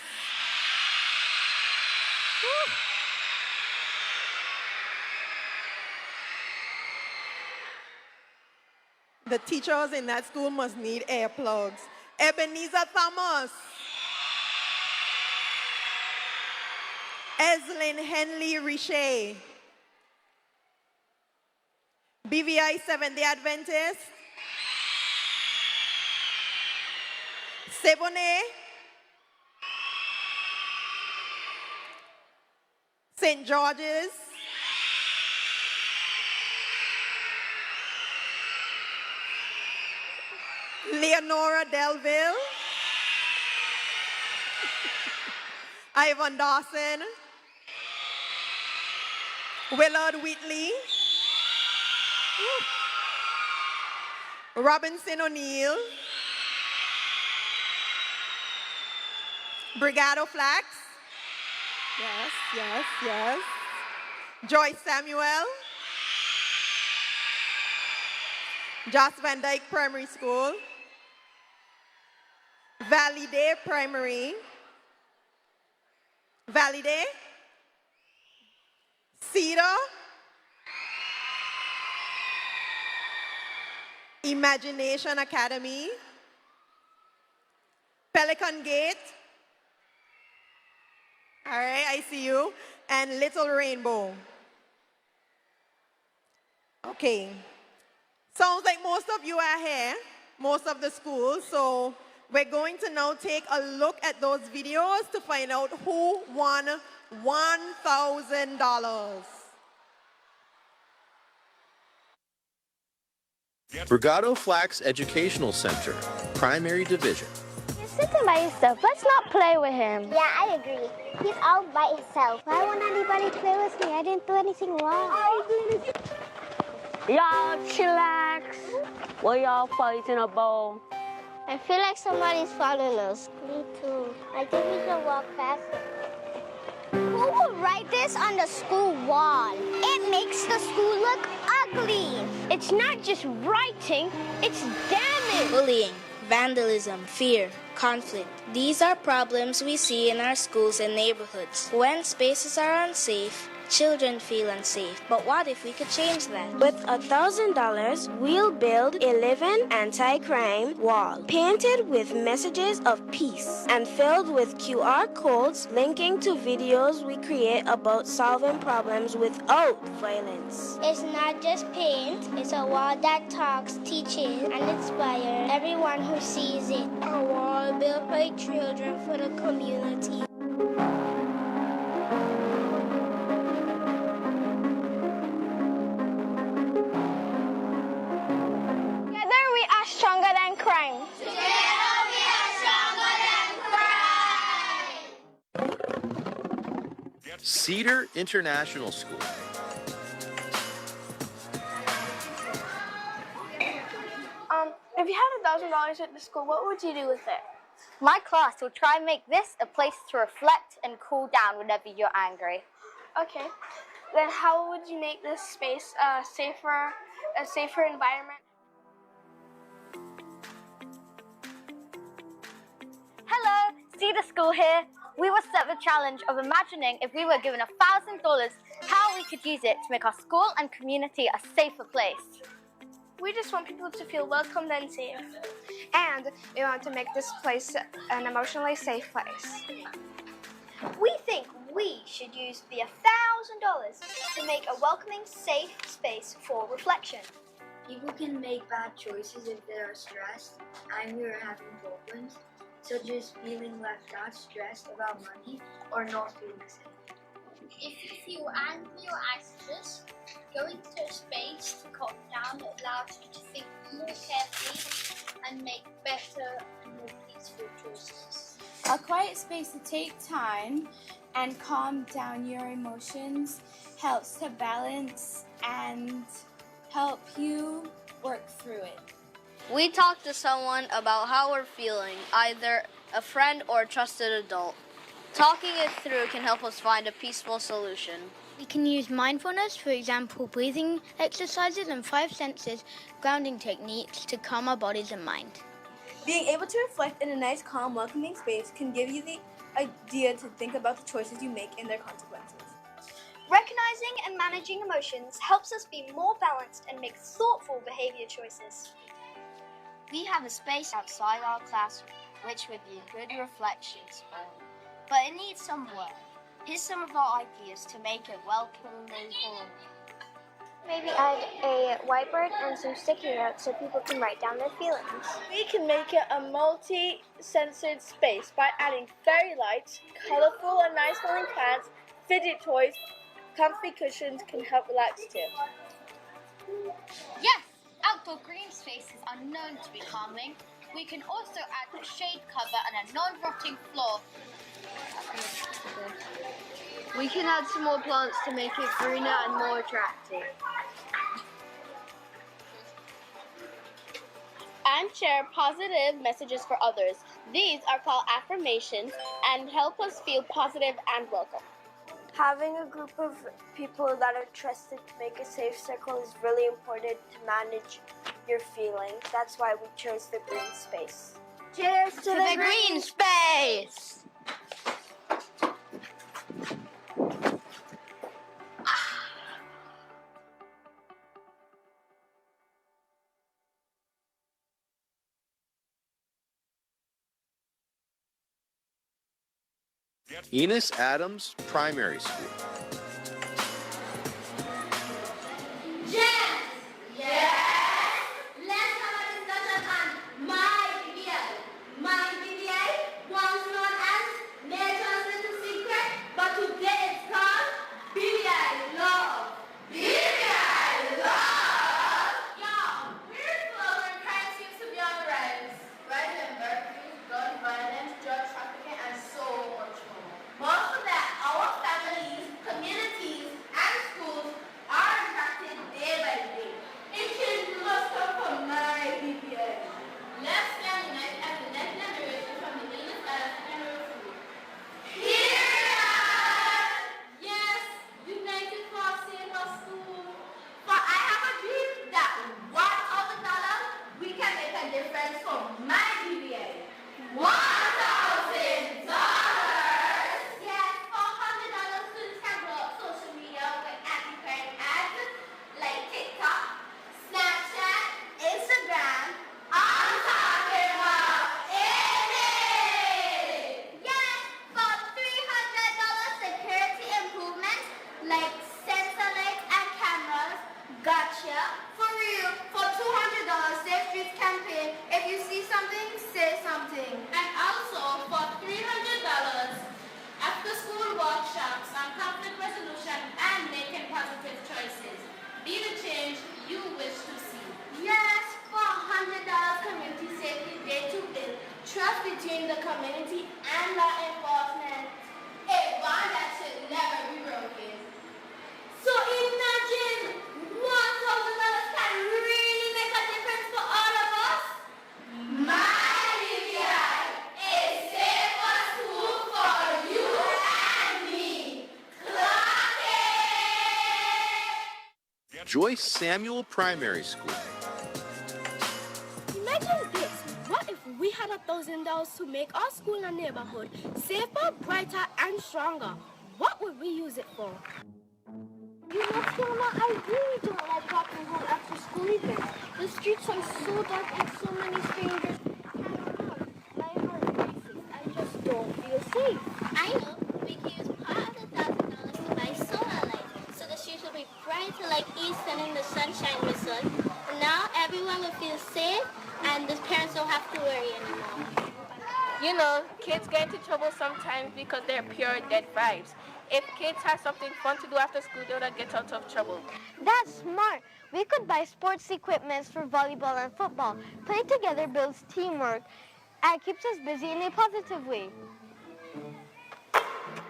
Woo. The teachers in that school must need earplugs. Ebenezer Thomas. Eslyn Henley Richer. BVI Seventh-day Adventist. Sebone. St. George's. Leonora Delville. Ivan Dawson. Willard Whitley. Robinson O'Neill. Brigado Flax. Yes, yes, yes. Joyce Samuel. Joss Van Dyke Primary School, Valley Day Primary, Valley Day, Cedar, Imagination Academy, Pelican Gate, all right, I see you, and Little Rainbow. Okay, sounds like most of you are here, most of the schools, so we're going to now take a look at those videos to find out who won $1,000. Brigado Flax Educational Center, Primary Division. He's sitting by himself. Let's not play with him. Yeah, I agree. He's all by himself. Why won't anybody play with me? I didn't do anything wrong. Y'all chillax. What y'all fighting about? I feel like somebody's following us. Me too. I think we can walk faster. Who will write this on the school wall? It makes the school look ugly. It's not just writing, it's damage. Bullying, vandalism, fear, conflict. These are problems we see in our schools and neighborhoods. When spaces are unsafe, children feel unsafe. But what if we could change that? With $1,000, we'll build a living anti-crime wall, painted with messages of peace and filled with QR codes linking to videos we create about solving problems without violence. It's not just paint, it's a wall that talks, teaches, and inspires everyone who sees it. A wall built by children for the community. Together we are stronger than crime. Together we are stronger than crime. Cedar International School. If you had $1,000 at the school, what would you do with it? My class will try and make this a place to reflect and cool down whenever you're angry. Okay. Then how would you make this space a safer environment? Hello, Cedar School here. We were set the challenge of imagining if we were given $1,000, how we could use it to make our school and community a safer place. We just want people to feel welcomed and safe. And we want to make this place an emotionally safe place. We think we should use the $1,000 to make a welcoming, safe space for reflection. People can make bad choices if they are stressed, angry, or having problems, such as feeling left out, stressed about money, or not feeling safe. If you feel angry or anxious, going to a space to calm down allows you to think more carefully and make better and more peaceful choices. A quiet space to take time and calm down your emotions helps to balance and help you work through it. We talk to someone about how we're feeling, either a friend or a trusted adult. Talking it through can help us find a peaceful solution. We can use mindfulness, for example, breathing exercises and 5 senses grounding techniques to calm our bodies and mind. Being able to reflect in a nice, calm, welcoming space can give you the idea to think about the choices you make and their consequences. Recognizing and managing emotions helps us be more balanced and make thoughtful behavior choices. We have a space outside our classroom, which would be a good reflection spot. But it needs some work. Here's some of our ideas to make it welcoming for all. Maybe add a whiteboard and some sticky notes so people can write down their feelings. We can make it a multi-sensored space by adding fairy lights, colorful and nice-smelling plants, fidget toys, comfy cushions can help relax too. Yes, outdoor green spaces are known to be calming. We can also add a shade cover and a non-rotting floor. We can add some more plants to make it greener and more attractive. And share positive messages for others. These are called affirmations and help us feel positive and welcome. Having a group of people that are trusted to make a safe circle is really important to manage you're feeling. That's why we chose the green space. Cheers to the green space! Enos Adams Primary School. Yes! Yes! Let's have a discussion on my BBA. My BBA, once known as Nature's Little Secret, but today it's called BBI Love. BBI Love! Yo, we're slow and crime seems to be on the rise. Rising burglaries, gun violence, drug trafficking, and so much more. Most of that, our families, communities, and schools are impacted day by day. It kids must come from my BBA. Let's stand united as the next generation from the Enos Adams Primary School. Period! Yes, united for our safer school. For I have a dream that $1,000 we can make a difference for my BBA. $1,000! Yes, $400 students can grow up social media with anti-crime ads like TikTok, Snapchat, Instagram. I'm talking about it! Yes, for $300 security improvements like sensor lights and cameras. Gotcha. For real, for $200 Safe Streets campaign. If you see something, say something. And also for $300 after school workshops on conflict resolution and making positive choices. Be the change you wish to see. Yes, for $100 community safety day to build trust between the community and law enforcement. A bond that should never be broken. So imagine $1,000 can really make a difference for all of us. My BBI is safer school for you and me. Clock it! Joyce Samuel Primary School. Imagine this. What if we had $1,000 to make our school and neighborhood safer, brighter, and stronger? What would we use it for? You know, Fiona, I really don't like walking home after school events. The streets are so dark and so many strangers hang around. My heart races. I just don't feel safe. I know. We can use part of the $1,000 to buy solar lights, so the streets will be brighter like Easton in the sunshine whistle. And now everyone will feel safe, and the parents don't have to worry anymore. You know, kids get into trouble sometimes because they're pure dead vibes. If kids have something fun to do after school, they don't get out of trouble. That's smart. We could buy sports equipment for volleyball and football. Playing together builds teamwork and keeps us busy in a positive way.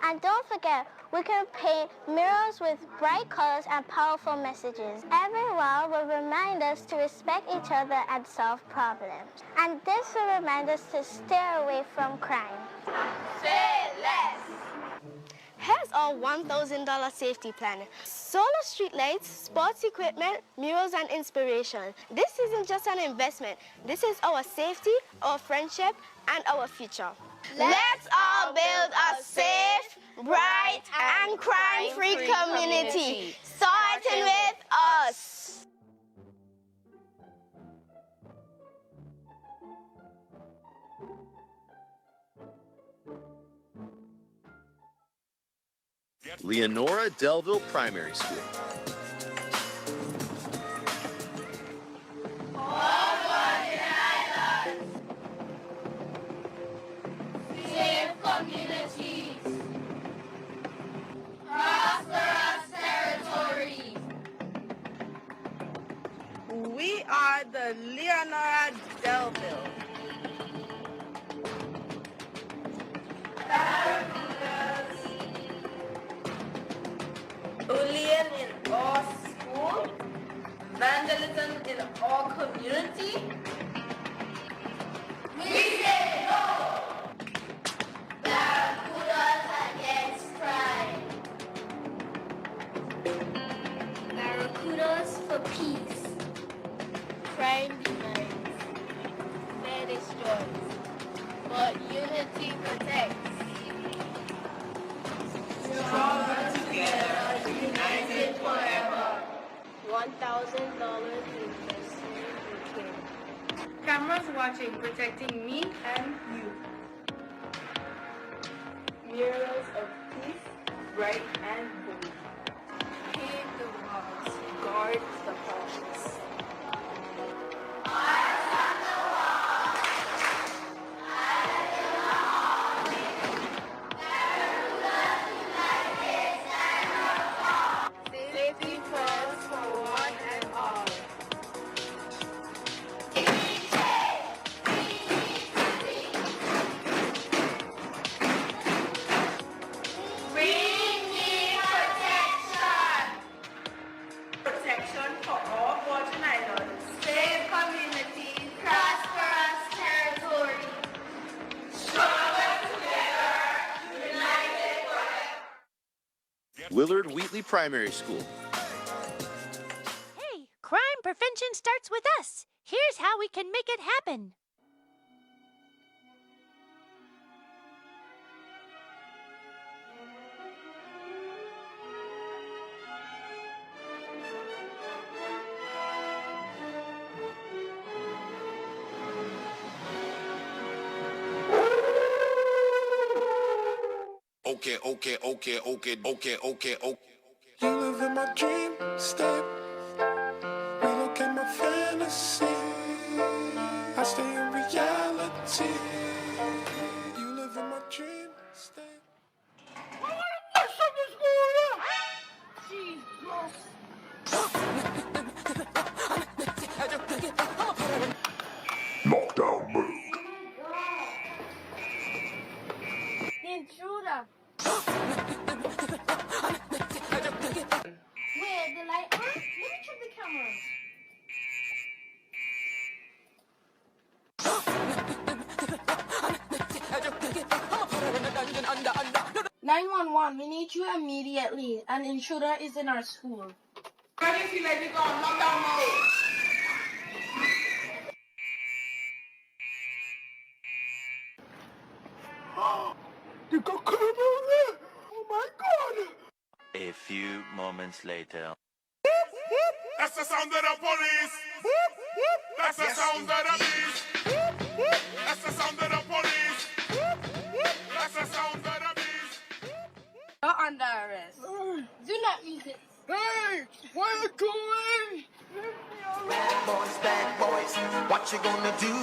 And don't forget, we can paint mirrors with bright colors and powerful messages. Every wall will remind us to respect each other and solve problems. And this will remind us to stay away from crime. Say less. Here's our $1,000 safety plan. Solar streetlights, sports equipment, murals, and inspiration. This isn't just an investment. This is our safety, our friendship, and our future. Let's all build a safe, bright, and crime-free community, starting with us. Leonora Delville Primary School. Safe communities, prosperous territories. We are the Leonora Delville. Bullying in our school, vandalism in our community. We say no. Barracudas against crime. Barracudas for peace. Crime team protects. Stronger together, united forever. $1,000 investment in kids. Cameras watching, protecting me and you. Murals of peace, bright and bold. Pave the walls, guard the halls. Safety first for one and all. We need protection. Protection for all Virgin Islands. Safe communities. Prosperous territory. Stronger together. United forever. Willard Wheatley Primary School. Hey, crime prevention starts with us. Here's how we can make it happen. Okay. You live in my dream state. We look at my fantasy. I stay in reality. You live in my dream state. Lockdown mode. Intruder. Wait, the light on? Let me check the cameras. 911, we need you immediately. An intruder is in our school. Emergency, lady, go on lockdown mode. You got camera there? Oh my god! A few moments later. That's the sound of the police. That's the sound of the beast. That's the sound of the police. That's the sound of the beast. You're under arrest. Do not use it. Hey, where are you going? Bad boys, what you gonna do?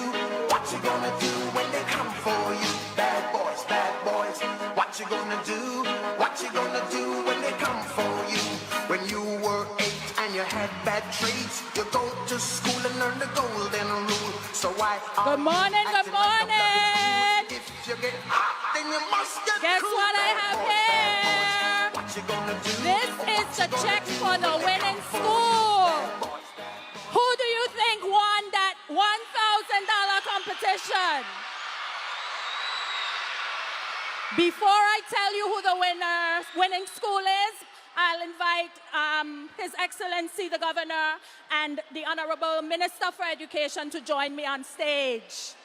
What you gonna do when they come for you? Bad boys, what you gonna do? What you gonna do when they come for you? When you were 8 and you had bad traits, you go to school and learn the golden rule. So why? Good morning, good morning. If you get hot, then you must get Guess cool. what I have here? What you gonna do? This is the check for the winning school. Who do you think won that $1,000 competition? Before I tell you who the winning school is, I'll invite His Excellency the Governor and the Honorable Minister for Education to join me on stage.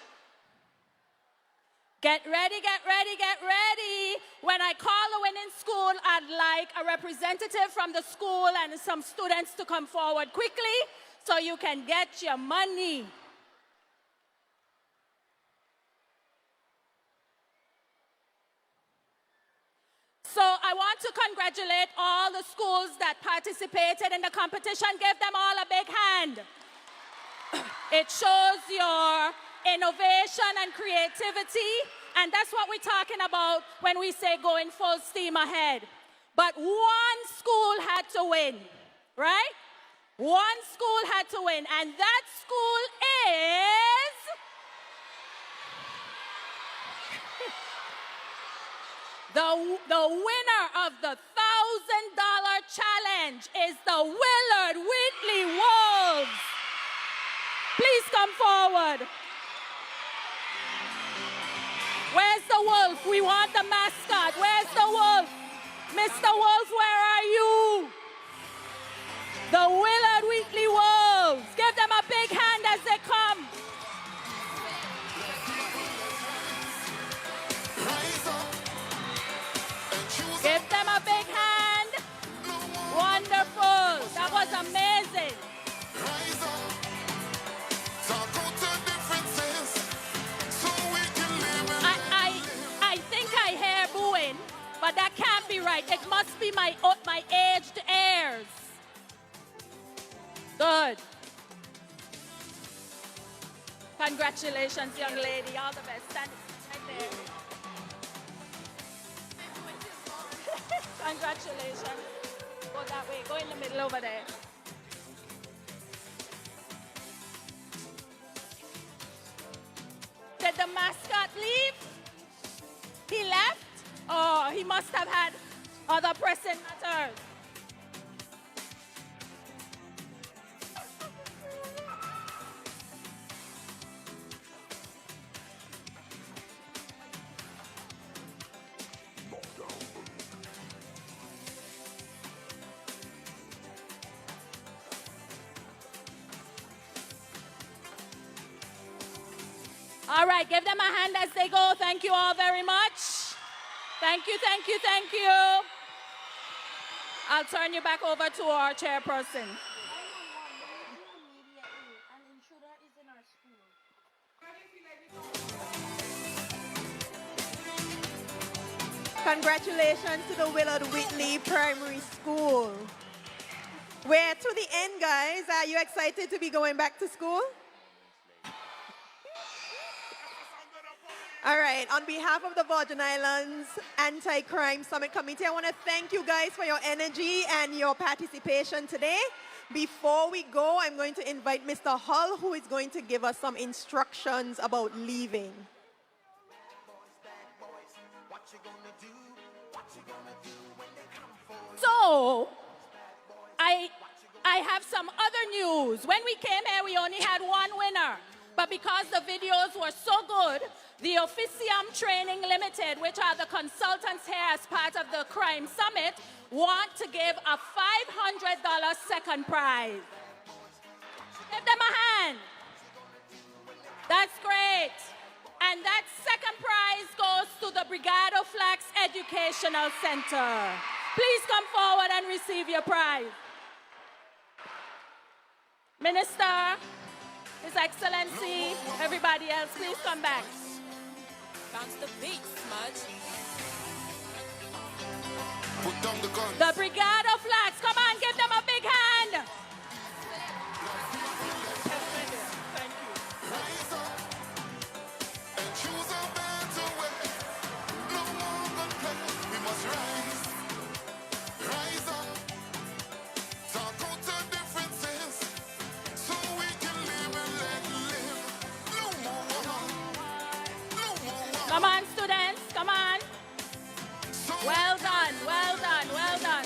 Get ready, get ready, get ready. When I call the winning school, I'd like a representative from the school and some students to come forward quickly so you can get your money. So I want to congratulate all the schools that participated in the competition. Give them all a big hand. It shows your innovation and creativity, and that's what we're talking about when we say going full steam ahead. But one school had to win, right? One school had to win, and that school is... The winner of the $1,000 challenge is the Willard Wheatley Wolves. Please come forward. Where's the wolf? We want the mascot. Where's the wolf? Mr. Wolf, where are you? The Willard Wheatley Wolves. Give them a big hand as they come. Congratulations, young lady. All the best. Stand right there. Congratulations. Go that way. Go in the middle over there. Did the mascot leave? He left? Oh, he must have had other pressing matters. All right, give them a hand as they go. Thank you all very much. Thank you, thank you, thank you. I'll turn you back over to our chairperson. Congratulations to the Willard Whitley Primary School. We're to the end, guys. Are you excited to be going back to school? All right, on behalf of the Virgin Islands Anti-Crime Summit Committee, I want to thank you guys for your energy and your participation today. Before we go, I'm going to invite Mr. Hull, who is going to give us some instructions about leaving. So, I have some other news. When we came here, we only had one winner. But because the videos were so good, the Officium Training Limited, which are the consultants here as part of the Crime Summit, want to give a $500 second prize. Give them a hand. That's great. And that second prize goes to the Brigado Flax Educational Center. Please come forward and receive your prize. Minister, His Excellency, everybody else, please come back. Bounce the beat, Smudge. Put down the gun. The Brigado Flags, come on, give them a big hand. Rise up and choose a better way. No more gun play. We must rise. Rise up. Talk out the differences so we can live and let live. No more war. No more war. Come on, students, come on. Well done, well done, well done.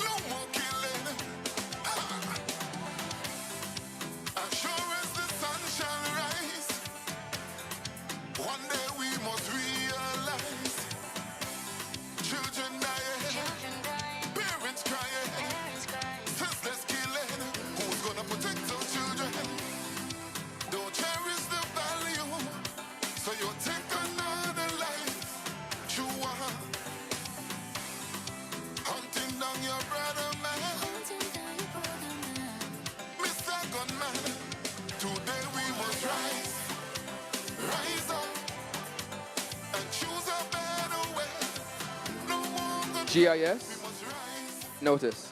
No more killing. As sure as the sun shall rise, one day we must realize children dying, parents crying, sisters killing. Who's gonna protect those children? Don't cherish the value, so you'll take another life. Chua, hunting down your brother man, Mr. Gunman. Today we must rise, rise up, and choose a better way. No more gun. GIS, notice.